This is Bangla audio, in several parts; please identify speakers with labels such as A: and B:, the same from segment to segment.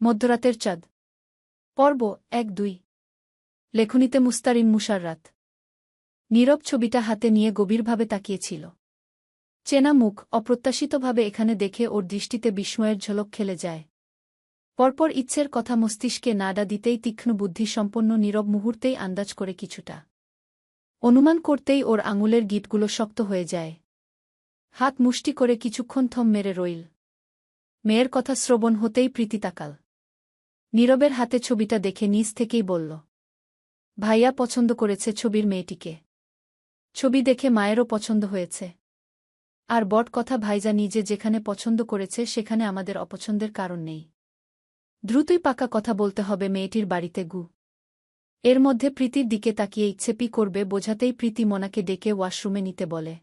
A: মধ্যরাতের চাঁদ। পর্ব ১-২। লেখনীতে মুস্তারিন মুশাররাত। নীরব ছবিটা হাতে নিয়ে গভীরভাবে তাকিয়েছিল। চেনা মুখ অপ্রত্যাশিতভাবে এখানে দেখে ওর দৃষ্টিতে বিস্ময়ের ঝলক খেলে যায়। পরপর ইচ্ছের কথা মস্তিষ্কে নাড়া দিতেই তীক্ষ্ণ বুদ্ধিসম্পন্ন নীরব মুহূর্তেই আন্দাজ করে কিছুটা। অনুমান করতেই ওর আঙুলের গিঁটগুলো শক্ত হয়ে যায়। হাত মুষ্টি করে কিছুক্ষণ থম মেরে রইল। মেয়ের কথা শ্রবণ হতেই প্রীতি তাকাল। নীরবের হাতে ছবিটা দেখে নিজ থেকেই বলল, ভাইয়া পছন্দ করেছে ছবির মেয়েটিকে। ছবি দেখে মায়েরও পছন্দ হয়েছে। আর বট কথা, ভাইজা নিজে যেখানে পছন্দ করেছে সেখানে আমাদের অপছন্দের কারণ নেই। দ্রুতই পাকা কথা বলতে হবে মেয়েটির বাড়িতে গু। এর মধ্যে প্রীতির দিকে তাকিয়ে ইচ্ছেপি করবে বোঝাতেই প্রীতি মনাকে ডেকে ওয়াশরুমে নিতে বলে।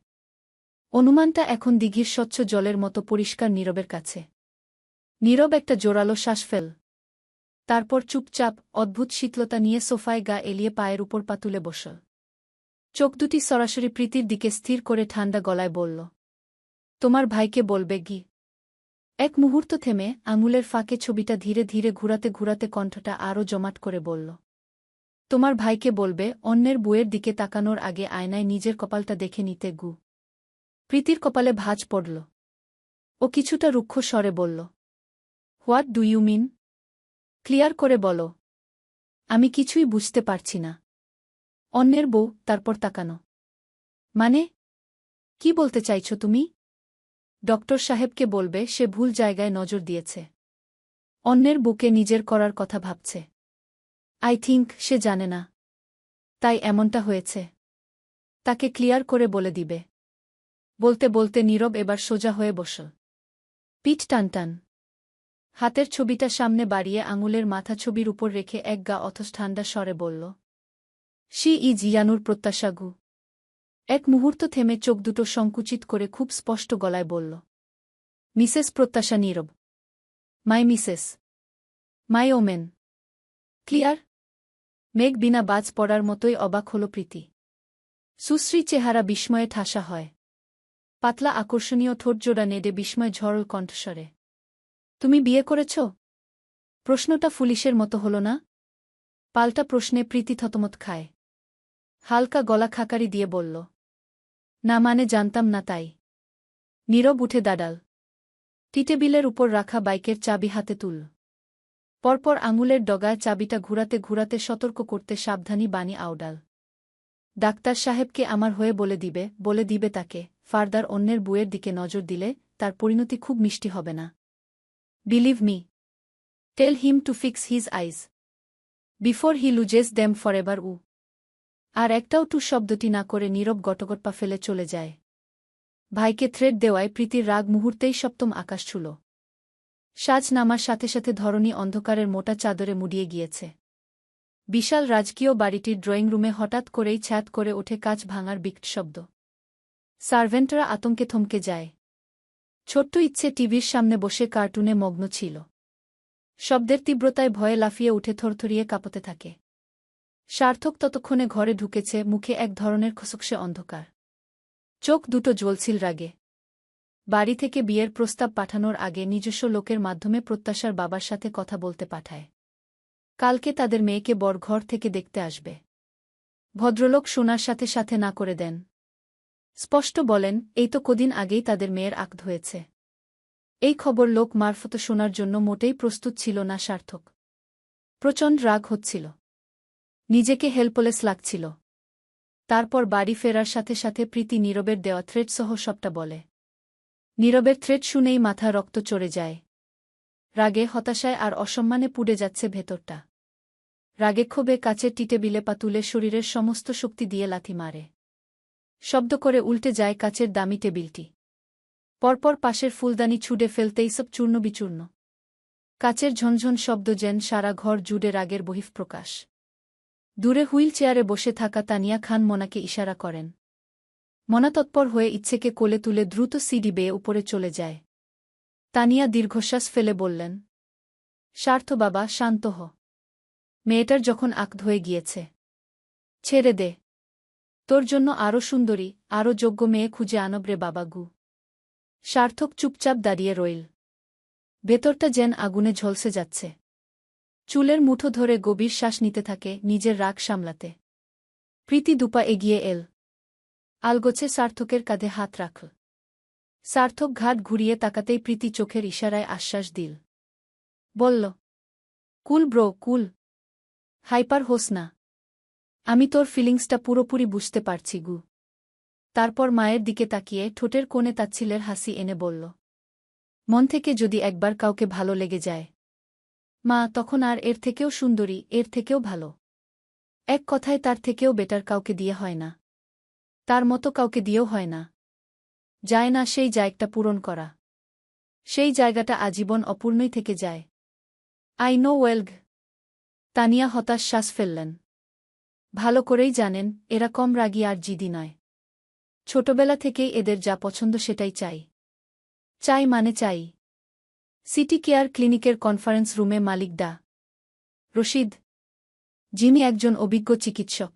A: অনুমানটা এখন দিঘির স্বচ্ছ জলের মতো পরিষ্কার নীরবের কাছে। নীরব একটা জোরালো শ্বাস ফেল। তারপর চুপচাপ অদ্ভুত শীতলতা নিয়ে সোফায় গা এলিয়ে পায়ের উপর পা তুলে বসল। চোখ দুটি সরাসরি প্রীতির দিকে স্থির করে ঠান্ডা গলায় বলল, তোমার ভাইকে বলবে গি। এক মুহূর্ত থেমে আঙুলের ফাঁকে ছবিটা ধীরে ধীরে ঘুরাতে ঘুরাতে কণ্ঠটা আরও জমাট করে বলল, তোমার ভাইকে বলবে অন্যের বউয়ের দিকে তাকানোর আগে আয়নায় নিজের কপালটা দেখে নিতে গু। প্রীতির কপালে ভাঁজ পড়ল। ও কিছুটা রুক্ষ স্বরে বলল, what do you mean? Clear করে বলো। আমি কিছুই বুঝতে পারছি না। অন্যের বউ, তারপর তাকানো মানে কি বলতে চাইছ তুমি? ডক্টর সাহেবকে বলবে সে ভুল জায়গায় নজর দিয়েছে। অন্যের বুকে নিজের করার কথা ভাবছে। আই থিঙ্ক সে জানে না, তাই এমনটা হয়েছে। তাকে ক্লিয়ার করে বলে দিবে। বলতে বলতে নীরব এবার সোজা হয়ে বসল। পিঠ টানটান। হাতের ছবিটা সামনে বাড়িয়ে আঙুলের মাথা ছবির উপর রেখে এক গা অথচ ঠান্ডা স্বরে বলল, শি ইজ ইয়ানুর প্রত্যাশা গু। এক মুহূর্ত থেমে চোখ দুটো সংকুচিত করে খুব স্পষ্ট গলায় বলল, মিসেস প্রত্যাশা নীরব। My Mrs. My women. Clear? মেঘ বিনা বাজ পড়ার মতোই অবাক হল প্রীতি। সুশ্রী চেহারা বিস্ময়ে ঠাসা হয়। পাতলা আকর্ষণীয় ঠোঁটজোড়া নেড়ে বিস্ময় ঝড়ল কণ্ঠস্বরে, তুমি বিয়ে করেছ? প্রশ্নটা ফুলিশের মতো হল না? পাল্টা প্রশ্নে প্রীতি থতমত খায়। হালকা গলা খাকারি দিয়ে বলল, না মানে জানতাম না তাই। নীরব উঠে দাঁড়াল। টিটেবিলের উপর রাখা বাইকের চাবি হাতে তুলল। পরপর আঙুলের ডগায় চাবিটা ঘুরাতে ঘুরাতে সতর্ক করতে সাবধানী বাণী আউডাল, ডাক্তার সাহেবকে আমার হয়ে বলে দিবে তাকে ফার্দার অন্যের বুয়ের দিকে নজর দিলে তার পরিণতি খুব মিষ্টি হবে না। Believe me. Tell him to fix his eyes before he loses them forever উ। আর একটাও টু শব্দটি না করে নীরব গটগট পা ফেলে চলে যায়। ভাইকে থ্রেড দেওয়ায় প্রীতির রাগ মুহূর্তেই সপ্তম আকাশ ছুল। সাজ নামার সাথে সাথে ধরণী অন্ধকারের মোটা চাদরে মুড়িয়ে গিয়েছে। বিশাল রাজকীয় বাড়িটির ড্রয়িং রুমে হঠাৎ করেই ছ্যাঁত করে ওঠে কাঁচ ভাঙার বিকট শব্দ। সার্ভেন্টরা আতঙ্কে থমকে যায়। ছোট্ট ইচ্ছে টিভির সামনে বসে কার্টুনে মগ্ন ছিল। শব্দের তীব্রতায় ভয়ে লাফিয়ে উঠে থরথরিয়ে কাঁপতে থাকে। সার্থক ততক্ষণে ঘরে ঢুকেছে, মুখে এক ধরনের খসখসে অন্ধকার। চোখ দুটো জ্বলছিল রাগে। বাড়ি থেকে বিয়ের প্রস্তাব পাঠানোর আগে নিজস্ব লোকের মাধ্যমে প্রত্যাশার বাবার সাথে কথা বলতে পাঠায়। কালকে তাদের মেয়েকে বরঘর থেকে দেখতে আসবে। ভদ্রলোক শোনার সাথে সাথে না করে দেন। স্পষ্ট বলেন, এই তো কদিন আগেই তাদের মেয়ের আকদ হয়েছে। এই খবর লোক মারফত শোনার জন্য মোটেই প্রস্তুত ছিল না সার্থক। প্রচণ্ড রাগ হচ্ছিল। নিজেকে হেল্পলেস লাগছিল। তারপর বাড়ি ফেরার সাথে সাথে প্রীতি নীরবের দেওয়া থ্রেড সহ সবটা বলে। নীরবের থ্রেড শুনেই মাথা রক্ত চড়ে যায়। রাগে, হতাশায় আর অসম্মানে পুড়ে যাচ্ছে ভেতরটা। রাগে ক্ষোভে কাচের টিটেবিলে পা তুলে শরীরের সমস্ত শক্তি দিয়ে লাথি মারে। শব্দ করে উল্টে যায় কাচের দামি টেবিলটি। পরপর পাশের ফুলদানি ছুঁড়ে ফেলতেই সব চূর্ণবিচূর্ণ। কাচের ঝনঝন শব্দ যেন সারা ঘর জুড়ে রাগের বহিঃপ্রকাশ। দূরে হুইল চেয়ারে বসে থাকা তানিয়া খান মনাকে ইশারা করেন। মনা তৎপর হয়ে ইচ্ছেকে কোলে তুলে দ্রুত সিঁড়ি বেয়ে উপরে চলে যায়। তানিয়া দীর্ঘশ্বাস ফেলে বললেন, সার্থ বাবা, শান্ত হ। মেয়েটার যখন আকদ হয়ে গিয়েছে, ছেড়ে দে। তোর জন্য আরও সুন্দরী, আরও যোগ্য মেয়ে খুঁজে আনব রে বাবা গু। সার্থক চুপচাপ দাঁড়িয়ে রইল। ভেতরটা যেন আগুনে ঝলসে যাচ্ছে। চুলের মুঠো ধরে গভীর শ্বাস নিতে থাকে নিজের রাগ সামলাতে। প্রীতি দুপা এগিয়ে এল। আলগোছে সার্থকের কাঁধে হাত রাখল। সার্থক ঘাট ঘুরিয়ে তাকাতেই প্রীতি চোখের ইশারায় আশ্বাস দিল। বলল, কুল ব্রো, কুল। হাইপার হোস না। আমি তোর ফিলিংসটা পুরোপুরি বুঝতে পারছি গু। তারপর মায়ের দিকে তাকিয়ে ঠোঁটের কোণে তাচ্ছিলের হাসি এনে বলল, মন থেকে যদি একবার কাউকে ভালো লেগে যায় মা, তখন আর এর থেকেও সুন্দরী, এর থেকেও ভালো, এক কথায় তার থেকেও বেটার কাউকে দিয়ে হয় না। তার মতো কাউকে দিয়েও হয় না। যায় না সেই জায়গাটা পূরণ করা। সেই জায়গাটা আজীবন অপূর্ণই থেকে যায়। I know ওয়েলগ। তানিয়া হতাশ শ্বাস ফেললেন। ভালো করেই জানেন এরা কম রাগী আর জিদি নয়। ছোটবেলা থেকেই এদের যা পছন্দ সেটাই চাই। চাই মানে চাই। সিটি কেয়ার ক্লিনিকের কনফারেন্স রুমে মালিক ডা রশিদ, যিনি একজন অভিজ্ঞ চিকিৎসক,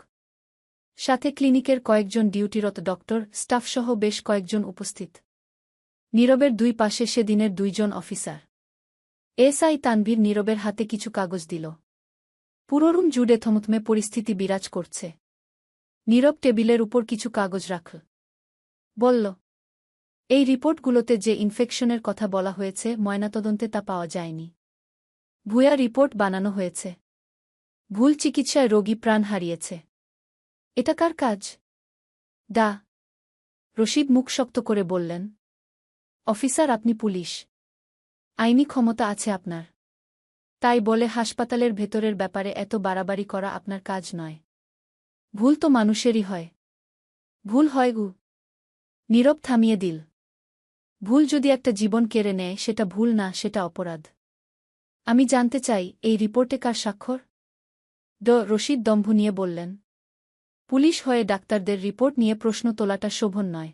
A: সাথে ক্লিনিকের কয়েকজন ডিউটিরত ডক্টর, স্টাফসহ বেশ কয়েকজন উপস্থিত। নীরবের দুই পাশে সেদিনের দুইজন অফিসার। এসআই তানভীর নীরবের হাতে কিছু কাগজ দিল। পুরো রুম জুড়ে থমথমে পরিস্থিতি বিরাজ করছে। নীরব টেবিলের উপর কিছু কাগজ রাখল। বলল, এই রিপোর্টগুলোতে যে ইনফেকশনের কথা বলা হয়েছে ময়নাতদন্তে তা পাওয়া যায়নি। ভুয়া রিপোর্ট বানানো হয়েছে। ভুল চিকিৎসায় রোগী প্রাণ হারিয়েছে। এটা কার কাজ? ডা রশিদ মুখ শক্ত করে বললেন, অফিসার, আপনি পুলিশ। আইনি ক্ষমতা আছে আপনার। তাই বলে হাসপাতালের ভেতরের ব্যাপারে এত বাড়াবাড়ি করা আপনার কাজ নয়। ভুল তো মানুষেরই হয়। ভুল হয় গু। নীরব থামিয়ে দিল। ভুল যদি একটা জীবন কেড়ে নেয় সেটা ভুল না, সেটা অপরাধ। আমি জানতে চাই এই রিপোর্টে কার স্বাক্ষর? রশিদ দম্ভ নিয়ে বললেন, পুলিশ হয়ে ডাক্তারদের রিপোর্ট নিয়ে প্রশ্ন তোলাটা শোভন নয়।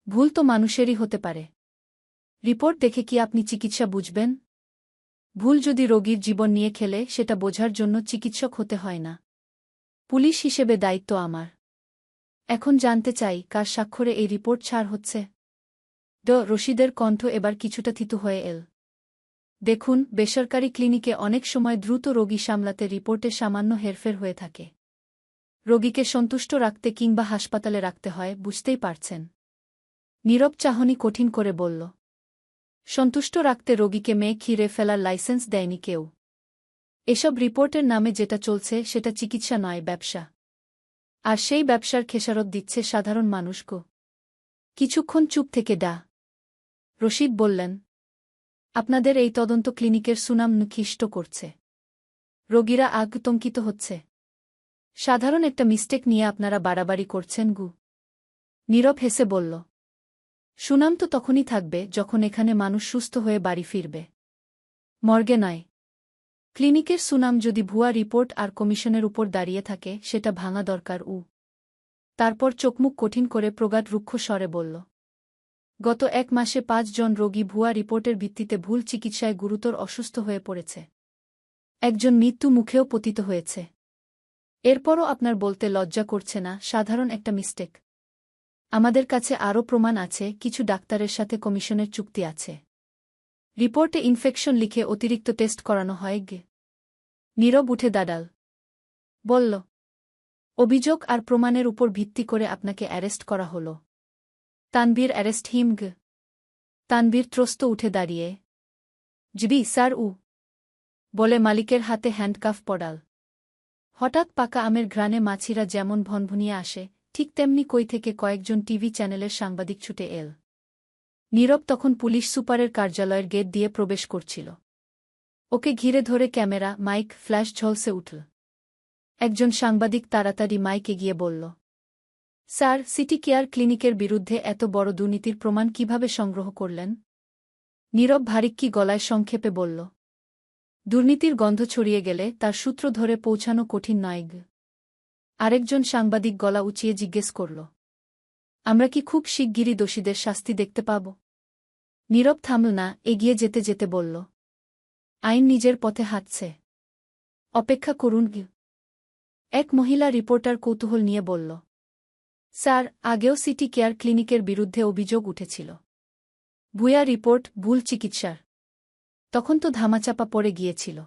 A: ভুল তো মানুষেরই হতে পারে। রিপোর্ট দেখে কি আপনি চিকিৎসা বুঝবেন? ভুল যদি রোগীর জীবন নিয়ে খেলে সেটা বোঝার জন্য চিকিৎসক হতে হয় না। পুলিশ হিসেবে দায়িত্ব আমার। এখন জানতে চাই কার স্বাক্ষরে এই রিপোর্ট ছাড় হচ্ছে? রশিদের কণ্ঠ এবার কিছুটা থিতু হয়ে এল। দেখুন, বেসরকারি ক্লিনিকে অনেক সময় দ্রুত রোগী সামলাতে রিপোর্টে সামান্য হেরফের হয়ে থাকে। রোগীকে সন্তুষ্ট রাখতে কিংবা হাসপাতালে রাখতে হয়, বুঝতেই পারছেন। নীরব চাহনি কঠিন করে বলল, সন্তুষ্ট রাখতে রোগীকে মেয়ে খিরে ফেলার লাইসেন্স দেয়নি কেউ। এসব রিপোর্টের নামে যেটা চলছে সেটা চিকিৎসা নয়, ব্যবসা। আর সেই ব্যবসার খেসারত দিচ্ছে সাধারণ মানুষকে। কিছুক্ষণ চুপ থেকে ডা রশিদ বললেন, আপনাদের এই তদন্ত ক্লিনিকের সুনাম খিষ্ট করছে। রোগীরা আতঙ্কিত হচ্ছে। সাধারণ একটা মিস্টেক নিয়ে আপনারা বাড়াবাড়ি করছেন গু। নীরব হেসে বলল, সুনাম তো তখনই থাকবে যখন এখানে মানুষ সুস্থ হয়ে বাড়ি ফিরবে, মর্গে নয়। ক্লিনিকের সুনাম যদি ভুয়া রিপোর্ট আর কমিশনের উপর দাঁড়িয়ে থাকে সেটা ভাঙা দরকার। তারপর চোখমুখ কঠিন করে প্রগাঢ় রুক্ষ স্বরে বলল, গত 1 মাসে 5 জন রোগী ভুয়া রিপোর্টের ভিত্তিতে ভুল চিকিৎসায় গুরুতর অসুস্থ হয়ে পড়েছে। একজন মৃত্যু মুখেও পতিত হয়েছে। এরপরও আপনার বলতে লজ্জা করছে না সাধারণ একটা মিস্টেক? আমাদের কাছে আরও প্রমাণ আছে। কিছু ডাক্তারের সাথে কমিশনের চুক্তি আছে। রিপোর্টে ইনফেকশন লিখে অতিরিক্ত টেস্ট করানো হয় গে। নীরব উঠে দাঁড়াল। বলল, অভিযোগ আর প্রমাণের উপর ভিত্তি করে আপনাকে অ্যারেস্ট করা হল। তানভীর, অ্যারেস্ট হিম গ। তানভীর ত্রস্ত উঠে দাঁড়িয়ে, জি স্যার বলে মালিকের হাতে হ্যান্ডকাফ পড়াল। হঠাৎ পাকা আমের ঘ্রাণে মাছিরা যেমন ভনভনিয়ে আসে, ঠিক তেমনি কই থেকে কয়েকজন টিভি চ্যানেলের সাংবাদিক ছুটে এল। নীরব তখন পুলিশ সুপারের কার্যালয়ের গেট দিয়ে প্রবেশ করছিল। ওকে ঘিরে ধরে ক্যামেরা, মাইক, ফ্ল্যাশ ঝলসে উঠল। একজন সাংবাদিক তাড়াতাড়ি মাইকে গিয়ে বলল, স্যার, সিটি কেয়ার ক্লিনিকের বিরুদ্ধে এত বড় দুর্নীতির প্রমাণ কিভাবে সংগ্রহ করলেন? নীরব ভারিক্কি গলায় সংক্ষেপে বলল, দুর্নীতির গন্ধ ছড়িয়ে গেলে তার সূত্র ধরে পৌঁছানো কঠিন নয়। আরেকজন সাংবাদিক গলা উঁচিয়ে জিজ্ঞেস করল, আমরা কি খুব শিগগিরই দোষীদের শাস্তি দেখতে পাব? নীরব থামল না, এগিয়ে যেতে যেতে বলল, আইন নিজের পথে হাঁটছে। অপেক্ষা করুন। এক মহিলা রিপোর্টার কৌতূহল নিয়ে বলল, স্যার, আগেও সিটি কেয়ার ক্লিনিকের বিরুদ্ধে অভিযোগ উঠেছিল। ভুয়া রিপোর্ট, ভুল চিকিৎসার। তখন তো ধামাচাপা পড়ে গিয়েছিল।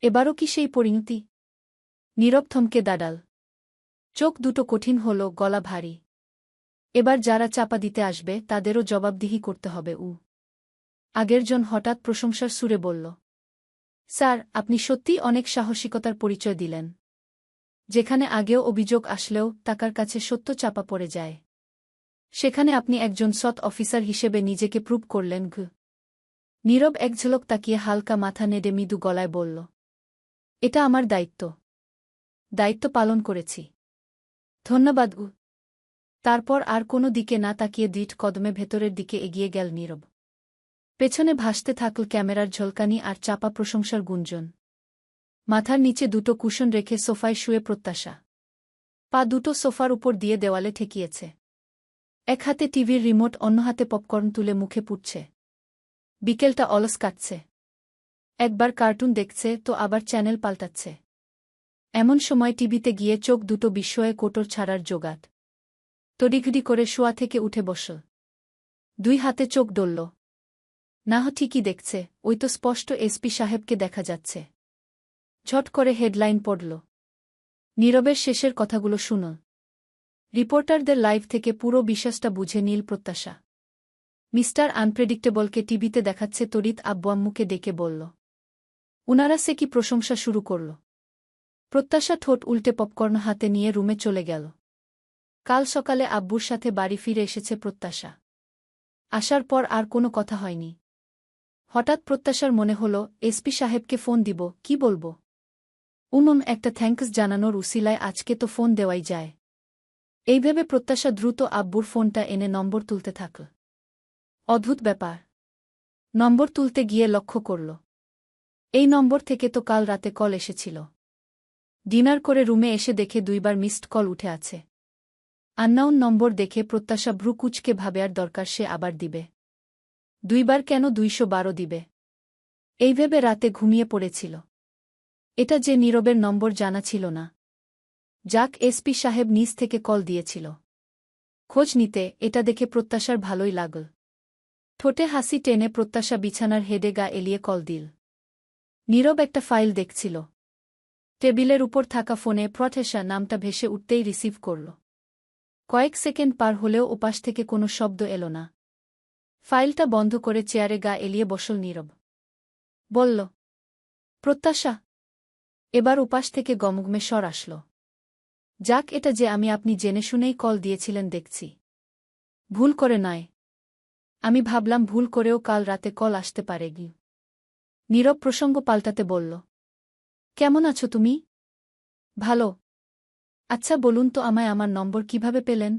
A: এবারও কি সেই পরিণতি? নীরব থমকে দাঁড়াল। চোখ দুটো কঠিন হল, গলা ভারী। এবার যারা চাপা দিতে আসবে তাদেরও জবাবদিহি করতে হবে। আগের জন হঠাৎ প্রশংসার সুরে বলল, স্যার, আপনি সত্যিই অনেক সাহসিকতার পরিচয় দিলেন। যেখানে আগেও অভিযোগ আসলেও টাকার কাছে সত্য চাপা পড়ে যায়, সেখানে আপনি একজন সৎ অফিসার হিসেবে নিজেকে প্রুভ করলেন। নীরব এক ঝলক তাকিয়ে হালকা মাথা নেড়ে মৃদু গলায় বলল, এটা আমার দায়িত্ব। দায়িত্ব পালন করেছি। ধন্যবাদ। তারপর আর কোনো দিকে না তাকিয়ে দৃঢ় কদমে ভেতরের দিকে এগিয়ে গেল নীরব। পেছনে ভাসতে থাকল ক্যামেরার ঝলকানি আর চাপা প্রশংসার গুঞ্জন। মাথার নিচে দুটো কুশন রেখে সোফায় শুয়ে প্রত্যাশা। পা দুটো সোফার উপর দিয়ে দেওয়ালে ঠেকিয়েছে। এক হাতে টিভির রিমোট, অন্য হাতে পপকর্ন তুলে মুখে পুড়ছে। বিকেলটা অলস কাটছে। একবার কার্টুন দেখছে তো আবার চ্যানেল পাল্টাচ্ছে। এমন সময় টিভিতে গিয়ে চোখ দুটো বিস্ময়ে কোটর ছাড়ার জোগাড়। তড়িঘড়ি করে শোয়া থেকে উঠে বসল। দুই হাতে চোখ ডলল। না, ঠিকই দেখছে, ওই তো স্পষ্ট এসপি সাহেবকে দেখা যাচ্ছে। ঝট করে হেডলাইন পড়ল। নীরবের শেষের কথাগুলো শুনল। রিপোর্টারদের লাইভ থেকে পুরো বিশ্বাসটা বুঝে নীল প্রত্যাশা। মিস্টার আনপ্রেডিক্টেবলকে টিভিতে দেখাচ্ছে তড়িৎ আব্বু আম্মুকে ডেকে বলল। উনারা সে কি প্রশংসা শুরু করল। প্রত্যাশা ঠোঁট উল্টে পপকর্ন হাতে নিয়ে রুমে চলে গেল। কাল সকালে আব্বুর সাথে বাড়ি ফিরে এসেছে প্রত্যাশা। আসার পর আর কোনো কথা হয়নি। হঠাৎ প্রত্যাশার মনে হল, এসপি সাহেবকে ফোন দিব, কি বলবো। একটা থ্যাঙ্কস জানানোর উসিলায় আজকে তো ফোন দেওয়াই যায়। এই ভেবে প্রত্যাশা দ্রুত আব্বুর ফোনটা এনে নম্বর তুলতে থাকল। অদ্ভুত ব্যাপার। নম্বর তুলতে গিয়ে লক্ষ্য করল, এই নম্বর থেকে তো কাল রাতে কল এসেছিল। ডিনার করে রুমে এসে দেখে 2বার মিসড কল উঠে আছে। আননাউন নম্বর দেখে প্রত্যাশা ভ্রু কুঁচকে ভাবে, আর দরকার সে আবার দিবে। 2বার কেন, 212 দিবে। এই ভেবে রাতে ঘুমিয়ে পড়েছিল। এটা যে নীরবের নম্বর জানা ছিল না। যাক, এসপি সাহেব নিজ থেকে কল দিয়েছিল খোঁজ নিতে, এটা দেখে প্রত্যাশার ভালোই লাগল। ঠোঁটে হাসি টেনে প্রত্যাশা বিছানার হেডে গা এলিয়ে কল দিল। নীরব একটা ফাইল দেখছিল। টেবিলের উপর থাকা ফোনে প্রত্যাশা নামটা ভেসে উঠতেই রিসিভ করল। কয়েক সেকেন্ড পার হলেও ওপাশ থেকে কোনো শব্দ এল না। ফাইলটা বন্ধ করে চেয়ারে গা এলিয়ে বসল নীরব। বলল, প্রত্যাশা। এবার ওপাশ থেকে গমগমে স্বর আসল। যাক, এটা যে আপনি জেনে শুনেই কল দিয়েছিলেন দেখছি। ভুল করে নয়। আমি ভাবলাম ভুল করেও কাল রাতে কল আসতে পারে। নীরব প্রসঙ্গ পাল্টাতে বলল, কেমন আছো তুমি? ভালো। আচ্ছা বলুন তো আমায় আমার নম্বর কিভাবে পেলেন?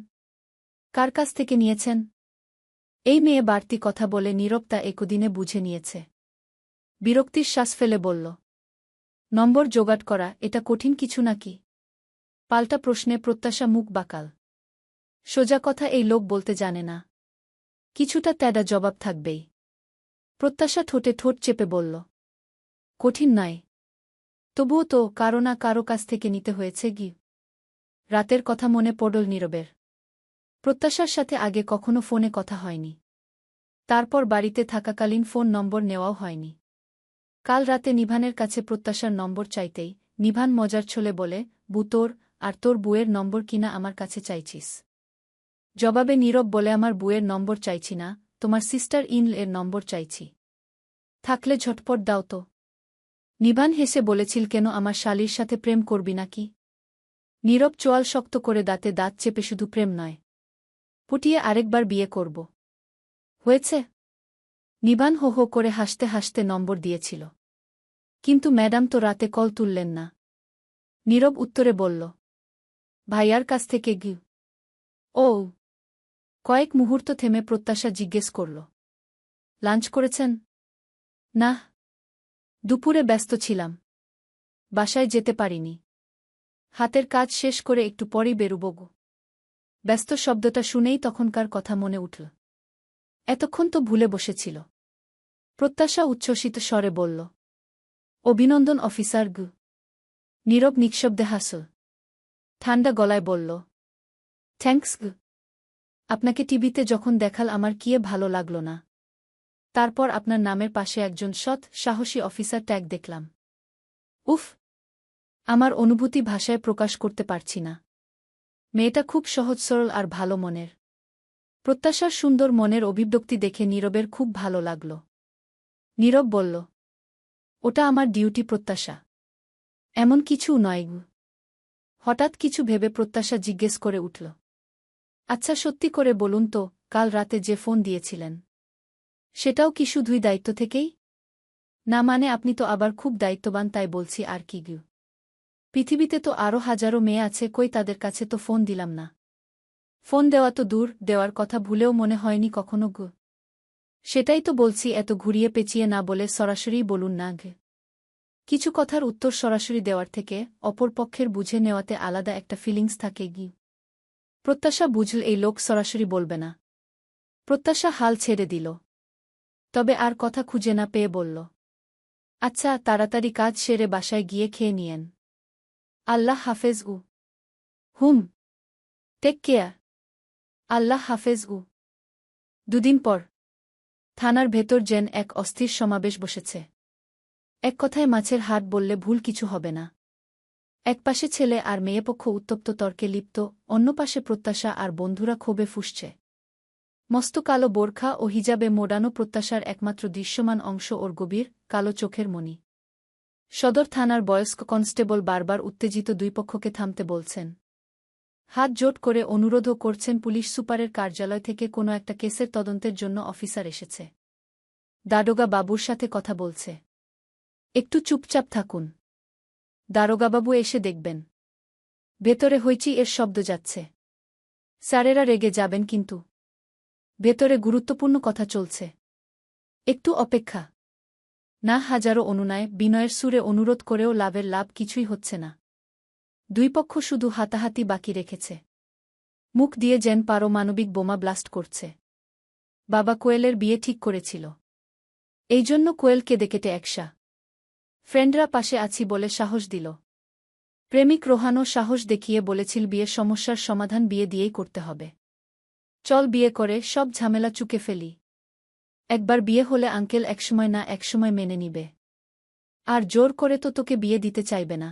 A: কার কাছ থেকে নিয়েছেন? এই মেয়ে বাড়তি কথা বলে নীরব তা একদিনে বুঝে নিয়েছে। বিরক্তির শ্বাস ফেলে বলল, নম্বর জোগাড় করা এটা কঠিন কিছু নাকি? পাল্টা প্রশ্নে প্রত্যাশা মুখ বাঁকাল। সোজা কথা এই লোক বলতে জানে না। কিছুটা তেড়া জবাব থাকবেই। প্রত্যাশা ঠোঁটে ঠোঁট চেপে বলল, কঠিন নয়। তবুও তো কারো না কারো কাছ থেকে নিতে হয়েছে। রাতের কথা মনে পড়ল নীরবের। প্রত্যাশার সাথে আগে কখনো ফোনে কথা হয়নি। তারপর বাড়িতে থাকাকালীন ফোন নম্বর নেওয়াও হয়নি। কাল রাতে নিভানের কাছে প্রত্যাশার নম্বর চাইতেই নিভান মজার ছলে বলে, তোর আর তোর বুয়ের নম্বর কিনা আমার কাছে চাইছিস? জবাবে নীরব বলে, আমার বুয়ের নম্বর চাইছি না, তোমার সিস্টার ইন এর নম্বর চাইছি। থাকলে ঝটপট দাও তো। নিভান হেসে বলেছিল, কেন, আমার শালির সাথে প্রেম করবি নাকি? নীরব চোয়াল শক্ত করে দাঁতে দাঁত চেপে, শুধু প্রেম নয়, পুটিয়ে আরেকবার বিয়ে করব। হয়েছে? নিভান হো হো করে হাসতে হাসতে নম্বর দিয়েছিল। কিন্তু ম্যাডাম তো রাতে কল তুললেন না। নীরব উত্তরে বলল, ভাইয়ার কাছ থেকে। ও। কয়েক মুহূর্ত থেমে প্রত্যাশা জিজ্ঞেস করল, লাঞ্চ করেছেন? না, দুপুরে ব্যস্ত ছিলাম, বাসায় যেতে পারিনি। হাতের কাজ শেষ করে একটু পরই বেরুব। ব্যস্ত শব্দটা শুনেই তখনকার কথা মনে উঠল। এতক্ষণ তো ভুলে বসেছিল। প্রত্যাশা উচ্ছ্বসিত স্বরে বলল, অভিনন্দন অফিসার। নীরব নিঃশব্দে হাসল। ঠান্ডা গলায় বলল, থ্যাঙ্কস। আপনাকে টিভিতে যখন দেখাল আমার কি ভালো লাগল না। তারপর আপনার নামের পাশে একজন সৎ, সাহসী অফিসার ট্যাগ দেখলাম। উফ, আমার অনুভূতি ভাষায় প্রকাশ করতে পারছি না। মেয়েটা খুব সহজ সরল আর ভালো মনের। প্রত্যাশার সুন্দর মনের অভিব্যক্তি দেখে নীরবের খুব ভালো লাগল। নীরব বলল, ওটা আমার ডিউটি প্রত্যাশা। এমন কিছু নয়। হঠাৎ কিছু ভেবে প্রত্যাশা জিজ্ঞেস করে উঠল, আচ্ছা সত্যি করে বলুন তো, কাল রাতে যে ফোন দিয়েছিলেন সেটাও কি শুধুই দায়িত্ব থেকেই? না মানে আপনি তো আবার খুব দায়িত্ববান, তাই বলছি আর কি গু। পৃথিবীতে তো আরও হাজারো মেয়ে আছে, কই তাদের কাছে তো ফোন দিলাম না। ফোন দেওয়া তো দূর, দেওয়ার কথা ভুলেও মনে হয়নি কখনো গু। সেটাই তো বলছি, এত ঘুরিয়ে পেঁচিয়ে না বলে সরাসরিই বলুন না গে। কিছু কথার উত্তর সরাসরি দেওয়ার থেকে অপর পক্ষের বুঝে নেওয়াতে আলাদা একটা ফিলিংস থাকে গি। প্রত্যাশা বুঝল এই লোক সরাসরি বলবে না। প্রত্যাশা হাল ছেড়ে দিল, তবে আর কথা খুঁজে না পেয়ে বলল, আচ্ছা তাড়াতাড়ি কাজ সেরে বাসায় গিয়ে খেয়ে নিয়েন। আল্লাহ হাফেজ উ। হুম, টেক কেয়ার। আল্লাহ হাফেজ উ। দুদিন পর থানার ভেতর যেন এক অস্থির সমাবেশ বসেছে। এক কথায় মাছের হাট বললে ভুল কিছু হবে না। একপাশে ছেলে আর মেয়েপক্ষ উত্তপ্ত তর্কে লিপ্ত, অন্য পাশে প্রত্যাশা আর বন্ধুরা ক্ষোভে ফুঁসছে। মস্ত কালো বোরখা ও হিজাবে মোড়ানো প্রত্যাশার একমাত্র দৃশ্যমান অংশ ওর গভীর কালো চোখের মণি। সদর থানার বয়স্ক কনস্টেবল বারবার উত্তেজিত দুই পক্ষকে থামতে বলছেন। হাত জোট করে অনুরোধও করছেন পুলিশ সুপারের কার্যালয় থেকে কোনো একটা কেসের তদন্তের জন্য অফিসার এসেছে। দারোগা বাবুর সাথে কথা বলছে। একটু চুপচাপ থাকুন, দারোগাবাবু এসে দেখবেন। ভেতরে হইচি এর শব্দ যাচ্ছে। স্যারেরা রেগে যাবেন কিন্তু। ভেতরে গুরুত্বপূর্ণ কথা চলছে। একটু অপেক্ষা। না, হাজারো অনুনয় বিনয়ের সুরে অনুরোধ করেও লাভের লাভ কিছুই হচ্ছে না। দুই পক্ষ শুধু হাতাহাতি বাকি রেখেছে। মুখ দিয়ে যেন পারমাণবিক বোমা ব্লাস্ট করছে। বাবা কোয়েলের বিয়ে ঠিক করেছিল, এই জন্য কোয়েল কেঁদে কেটে একসা। ফ্রেন্ডরা পাশে আছি বলে সাহস দিল। প্রেমিক রোহানও সাহস দেখিয়ে বলেছিল বিয়ের সমস্যার সমাধান বিয়ে দিয়েই করতে হবে। চল বিয়ে করে সব ঝামেলা চুকে ফেলি। একবার বিয়ে হলে আঙ্কেল একসময় না একসময় মেনে নিবে। আর জোর করে তো তোকে বিয়ে দিতে চাইবে না,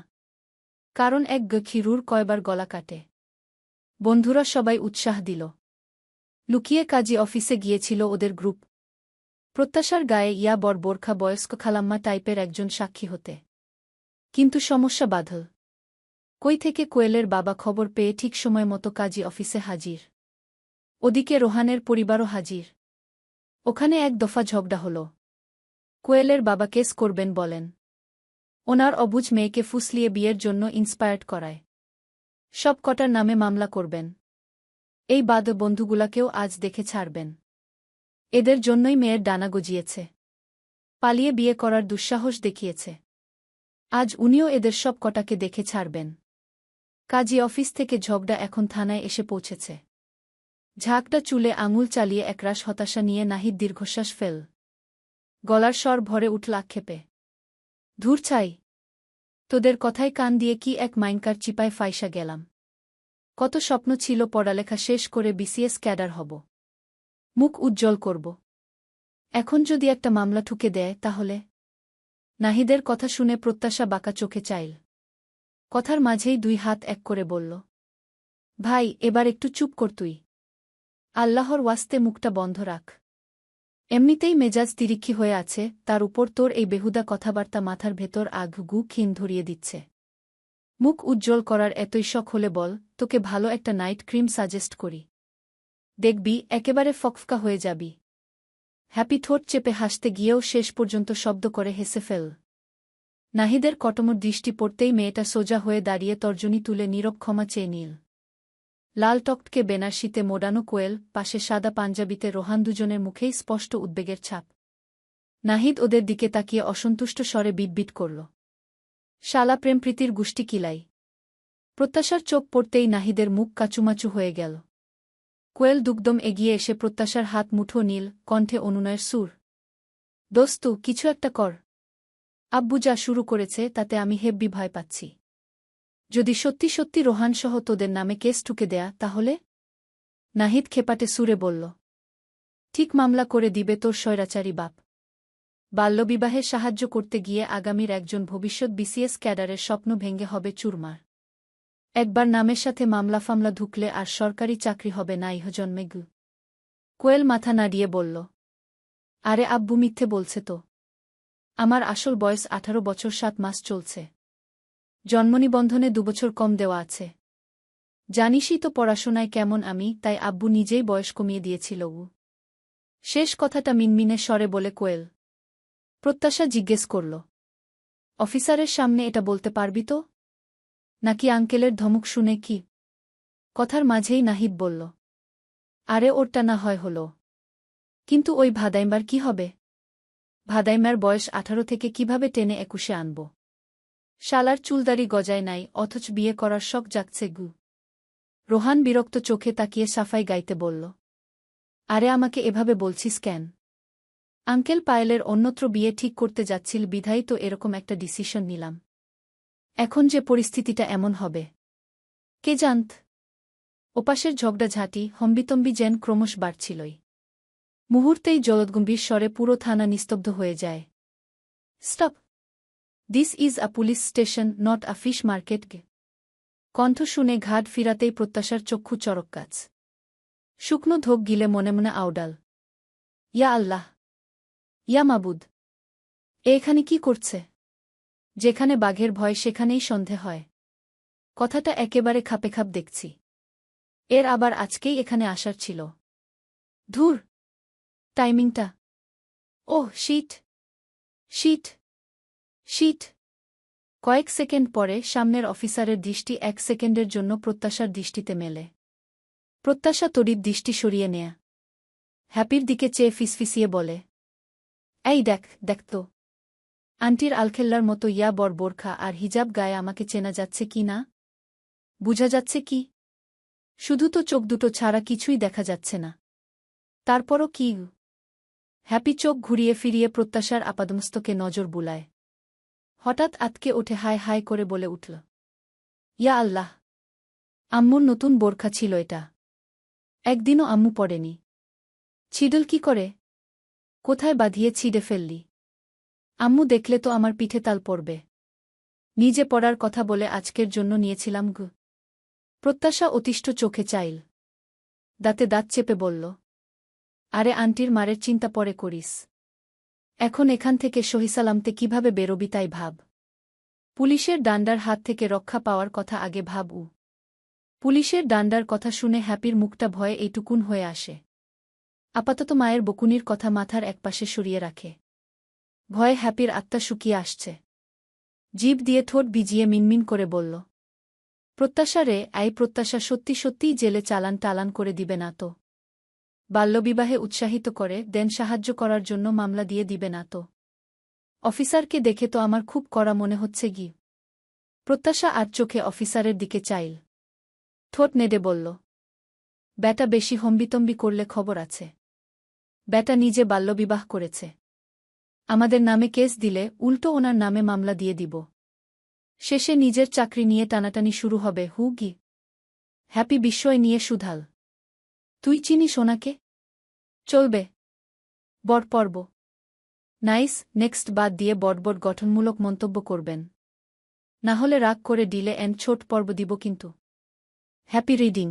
A: কারণ এক খিরুর কয়বার গলা কাটে। বন্ধুরা সবাই উৎসাহ দিল। লুকিয়ে কাজী অফিসে গিয়েছিল ওদের গ্রুপ। প্রত্যাশার গায়ে ইয়া বর বোরখা বয়স্ক খালাম্মা টাইপের একজন সাক্ষী হতে। কিন্তু সমস্যা বাধল। কই থেকে কোয়েলের বাবা খবর পেয়ে ঠিক সময় মতো কাজী অফিসে হাজির। ওদিকে রোহানের পরিবারও হাজির। ওখানে এক দফা ঝগড়া হল। কোয়েলের বাবা কেস করবেন বলেন। ওনার অবুঝ মেয়েকে ফুসলিয়ে বিয়ের জন্য ইন্সপায়ার্ড করায়। সব কটার নামে মামলা করবেন। এই বাদ বন্ধুগুলাকেও আজ দেখে ছাড়বেন। এদের জন্যই মেয়ের ডানা গজিয়েছে। পালিয়ে বিয়ে করার দুঃসাহস দেখিয়েছে। আজ উনিও এদের সব কটাকে দেখে ছাড়বেন। কাজী অফিস থেকে ঝগড়া এখন থানায় এসে পৌঁছেছে। ঝাঁকটা চুলে আঙুল চালিয়ে একরাশ হতাশা নিয়ে নাহিদ দীর্ঘশ্বাস ফেল। গলার স্বর ভরে উঠল আক্ষেপে। ধুর ছাই, তোদের কথায় কান দিয়ে কি এক মাইনকার চিপায় ফাইসা গেলাম। কত স্বপ্ন ছিল পড়ালেখা শেষ করে বিসিএস ক্যাডার হব, মুখ উজ্জ্বল করব। এখন যদি একটা মামলা ঠুকে দেয় তাহলে? নাহিদের কথা শুনে প্রত্যাশা বাঁকা চোখে চাইল। কথার মাঝেই দুই হাত এক করে বলল, ভাই এবার একটু চুপ কর তুই। আল্লাহর ওয়াস্তে মুখটা বন্ধ রাখ। এমনিতেই মেজাজ তিরিক্ষি হয়ে আছে, তার উপর তোর এই বেহুদা কথাবার্তা মাথার ভেতর আগ গু ক্ষীণ ধরিয়ে দিচ্ছে। মুখ উজ্জ্বল করার এতই শখ হলে বল, তোকে ভালো একটা নাইট ক্রিম সাজেস্ট করি। দেখবি একেবারে ফকফকা হয়ে যাবি। হ্যাপি ঠোঁট চেপে হাসতে গিয়েও শেষ পর্যন্ত শব্দ করে হেসে ফেল। নাহিদের কটমট দৃষ্টি পড়তেই মেয়েটা সোজা হয়ে দাঁড়িয়ে তর্জনী তুলে নীরব ক্ষমা চেয়ে নিল। লাল টকটকে বেনারসিতে মোড়ানো কোয়েল, পাশে সাদা পাঞ্জাবিতে রোহান, দুজনের মুখেই স্পষ্ট উদ্বেগের ছাপ। নাহিদ ওদের দিকে তাকিয়ে অসন্তুষ্ট স্বরে বিটবিট করল, শালা প্রেমপ্রীতির গুষ্টি কিলাই। প্রত্যাশার চোখ পড়তেই নাহিদের মুখ কাচুমাচু হয়ে গেল। কোয়েল দুগদম এগিয়ে এসে প্রত্যাশার হাত মুঠো নীল, কণ্ঠে অনুনয়ের সুর। দোস্তু কিছু একটা কর। আব্বু যা শুরু করেছে তাতে আমি হেব্বি ভয় পাচ্ছি। যদি সত্যি সত্যি রোহানসহ তোদের নামে কেস ঠুকে দেয়া তাহলে? নাহিদ খেপাটে সুরে বলল, ঠিক মামলা করে দিবে তোর স্বৈরাচারী বাপ। বাল্যবিবাহে সাহায্য করতে গিয়ে আগামীর একজন ভবিষ্যৎ বিসিএস ক্যাডারের স্বপ্ন ভেঙে হবে চুরমার। একবার নামের সাথে মামলা ফামলা ঢুকলে আর সরকারি চাকরি হবে না ইহজন্মে। কোয়েল মাথা নাড়িয়ে বলল, আরে আব্বু মিথ্যে বলছে তো। আমার আসল বয়স 18 বছর 7 মাস চলছে। জন্মনিবন্ধনে 2 বছর কম দেওয়া আছে। জানিসই তো পড়াশোনায় কেমন আমি, তাই আব্বু নিজেই বয়স কমিয়ে দিয়েছিল। শেষ কথাটা মিনমিনে স্বরে বলে কোয়েল। প্রত্যাশা জিজ্ঞেস করল, অফিসারের সামনে এটা বলতে পারবি তো? নাকি আঙ্কেলের ধমক শুনে কি? কথার মাঝেই নাহিদ বলল, আরে ওরটা না হয় হলো, কিন্তু ওই ভাদাইমার কি হবে? ভাদাইমার বয়স 18 থেকে কিভাবে টেনে 21-এ আনব? শালার চুলদারি গজায় নাই, অথচ বিয়ে করার শখ জাগছে। রোহান বিরক্ত চোখে তাকিয়ে সাফাই গাইতে বলল, আরে আমাকে এভাবে বলছিস কেন? আঙ্কেল পায়েলের অন্যত্র বিয়ে ঠিক করতে যাচ্ছিল বিধাই তো এরকম একটা ডিসিশন নিলাম। এখন যে পরিস্থিতিটা এমন হবে কে জানত? ওপাশের ঝগড়াঝাঁটি হম্বিতম্বি যেন ক্রমশ বাড়ছিলই। মুহূর্তেই জলদগম্ভীর স্বরে পুরো থানা নিস্তব্ধ হয়ে যায়। Stop! This is a police station, not a fish market. কণ্ঠ শুনে ঘাট ফিরাতেই প্রত্যাশার চক্ষু চরকগাছ। শুকনো ধোক গিলে মনে মনে আউডাল, ইয়া আল্লাহ, ইয়া মাবুদ, এখানে কি করছে? যেখানে বাঘের ভয় সেখানেই সন্ধে হয়। কথাটা একেবারে খাপে খাপ দেখছি। এর আবার আজকেই এখানে আসার ছিল। ধুর, টাইমিংটা! Oh shit, shit, shit! কয়েক সেকেন্ড পরে সামনের অফিসারের দৃষ্টি 1 সেকেন্ডের জন্য প্রত্যাশার দৃষ্টিতে মেলে। প্রত্যাশা তড়িৎ দৃষ্টি সরিয়ে নেয়া। হ্যাপির দিকে চেয়ে ফিসফিসিয়ে বলে, এই দেখ, দেখ তো, আন্টির আলখেল্লার মতো ইয়া বড় বোরখা আর হিজাব গায়ে আমাকে চেনা যাচ্ছে কি না? বুঝা যাচ্ছে কি? শুধু তো চোখ দুটো ছাড়া কিছুই দেখা যাচ্ছে না। তারপরও কি? হ্যাপি চোখ ঘুরিয়ে ফিরিয়ে প্রত্যাশার আপাদমস্তকে নজর বুলায়। হঠাৎ আতকে ওঠে হায় হায় করে বলে উঠল, ইয়া আল্লাহ! আম্মুর নতুন বোরখা ছিল এটা। একদিনও আম্মু পড়েনি। ছিডল কি করে? কোথায় বাঁধিয়ে ছিঁড়ে ফেললি? আম্মু দেখলে তো আমার পিঠে তাল পড়বে। নিজে পড়ার কথা বলে আজকের জন্য নিয়েছিলাম। প্রত্যাশা অতিষ্ঠ চোখে চাইল। দাঁতে দাঁত চেপে বলল, আরে আন্টির মারের চিন্তা পরে করিস। এখন এখান থেকে সহিসালামতে কিভাবে বেরোবি তাই ভাব। পুলিশের ডান্ডার হাত থেকে রক্ষা পাওয়ার কথা আগে ভাব। পুলিশের ডান্ডার কথা শুনে হ্যাপির মুখটা ভয়ে এইটুকুন হয়ে আসে। আপাতত মায়ের বকুনির কথা মাথার একপাশে সরিয়ে রাখে। ভয়ে হ্যাপির আত্মা শুকিয়ে আসছে। জিভ দিয়ে ঠোঁট ভিজিয়ে মিনমিন করে বলল, প্রত্যাশা রে, এই প্রত্যাশা সত্যি সত্যিই জেলে চালান টালান করে দিবে না তো? বাল্যবিবাহে উৎসাহিত করে দেন সাহায্য করার জন্য মামলা দিয়ে দিবে না তো? অফিসারকে দেখে তো আমার খুব কড়া মনে হচ্ছে। প্রত্যাশা আর চোখে অফিসারের দিকে চাইল। ঠোঁট নেড়ে বলল, ব্যাটা বেশি হম্বিতম্বি করলে খবর আছে। ব্যাটা নিজে বাল্যবিবাহ করেছে। আমাদের নামে কেস দিলে উল্টো ওনার নামে মামলা দিয়ে দিব। শেষে নিজের চাকরি নিয়ে টানাটানি শুরু হবে। হ্যাপি বিস্ময় নিয়ে শুধাল, তুই চিনিস ওনাকে? চলবে। বড় পর্ব। নাইস, নেক্সট বাদ দিয়ে বড় গঠনমূলক মন্তব্য করবেন। না হলে রাগ করে ডিলে এন্ড ছোট পর্ব দিব কিন্তু। Happy reading.